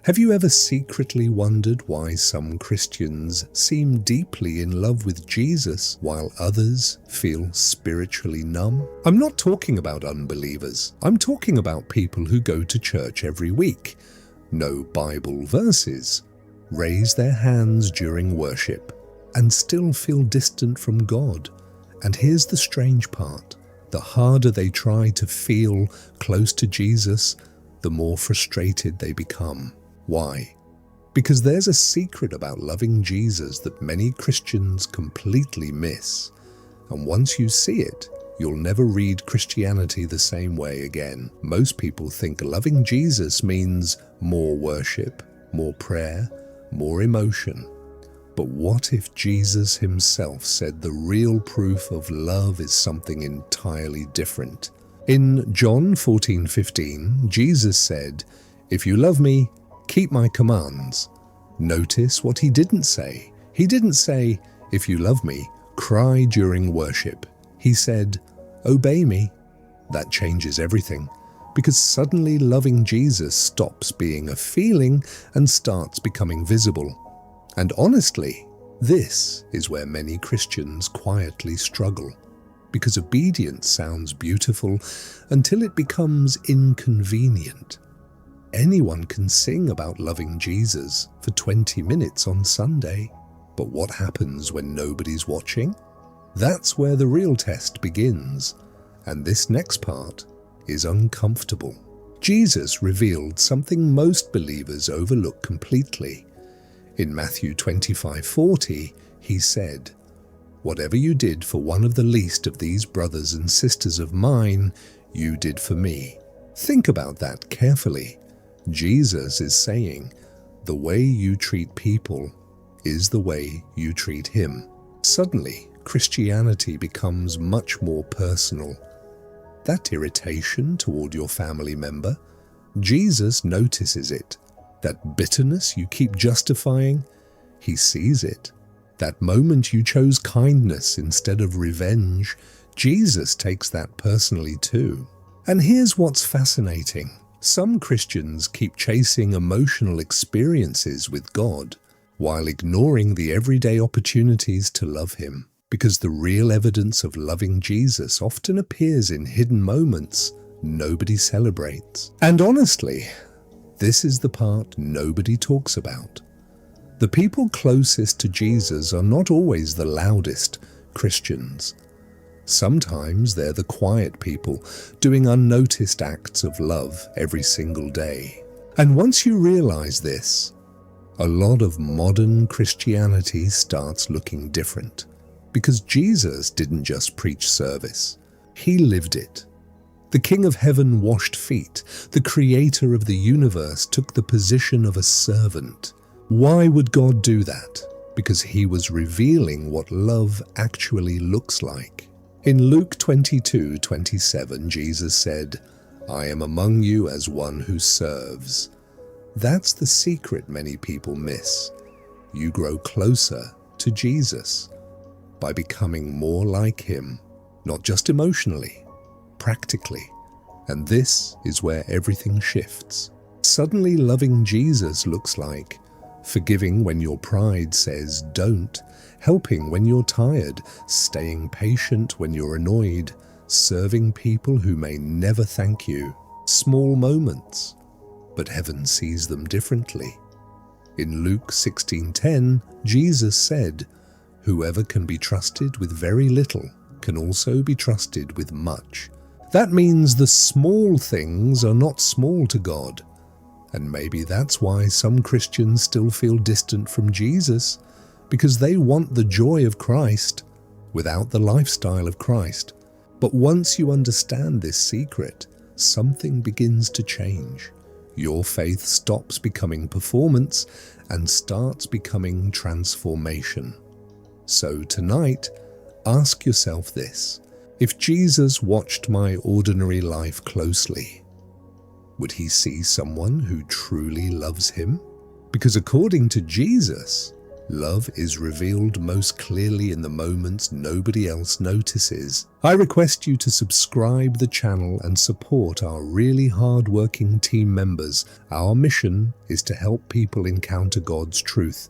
Have you ever secretly wondered why some Christians seem deeply in love with Jesus while others feel spiritually numb? I'm not talking about unbelievers. I'm talking about people who go to church every week, know Bible verses, raise their hands during worship, and still feel distant from God. And here's the strange part. The harder they try to feel close to Jesus, the more frustrated they become. Why? Because there's a secret about loving Jesus that many Christians completely miss. And once you see it, you'll never read Christianity the same way again. Most people think loving Jesus means more worship, more prayer, more emotion. But what if Jesus himself said the real proof of love is something entirely different? In John 14:15, Jesus said, "If you love me, keep my commands." Notice what he didn't say. He didn't say, "If you love me, cry during worship." He said, "Obey me." That changes everything, because suddenly loving Jesus stops being a feeling and starts becoming visible. And honestly, this is where many Christians quietly struggle, because obedience sounds beautiful until it becomes inconvenient. Anyone can sing about loving Jesus for 20 minutes on Sunday, but what happens when nobody's watching? That's where the real test begins, and this next part is uncomfortable. Jesus revealed something most believers overlook completely. In Matthew 25:40, he said, "Whatever you did for one of the least of these brothers and sisters of mine, you did for me." Think about that carefully. Jesus is saying, the way you treat people is the way you treat him. Suddenly, Christianity becomes much more personal. That irritation toward your family member, Jesus notices it. That bitterness you keep justifying, he sees it. That moment you chose kindness instead of revenge, Jesus takes that personally too. And here's what's fascinating. Some Christians keep chasing emotional experiences with God while ignoring the everyday opportunities to love him, because the real evidence of loving Jesus often appears in hidden moments nobody celebrates. And honestly, this is the part nobody talks about. The people closest to Jesus are not always the loudest Christians. Sometimes they're the quiet people doing unnoticed acts of love every single day. And once you realize this, a lot of modern Christianity starts looking different. Because Jesus didn't just preach service, he lived it. The King of Heaven washed feet. The Creator of the universe took the position of a servant. Why would God do that? Because he was revealing what love actually looks like. In Luke 22:27, Jesus said, "I am among you as one who serves." That's the secret many people miss. You grow closer to Jesus by becoming more like him, not just emotionally, practically. And this is where everything shifts. Suddenly loving Jesus looks like forgiving when your pride says don't, helping when you're tired, staying patient when you're annoyed, serving people who may never thank you. Small moments, but heaven sees them differently. In Luke 16:10, Jesus said, "Whoever can be trusted with very little can also be trusted with much." That means the small things are not small to God. And maybe that's why some Christians still feel distant from Jesus, because they want the joy of Christ without the lifestyle of Christ. But once you understand this secret, something begins to change. Your faith stops becoming performance and starts becoming transformation. So tonight, ask yourself this: if Jesus watched my ordinary life closely, would he see someone who truly loves him? Because according to Jesus, Love is revealed most clearly in the moments nobody else notices. I request you to subscribe the channel and support our really hard-working team members. Our mission is to help people encounter God's truth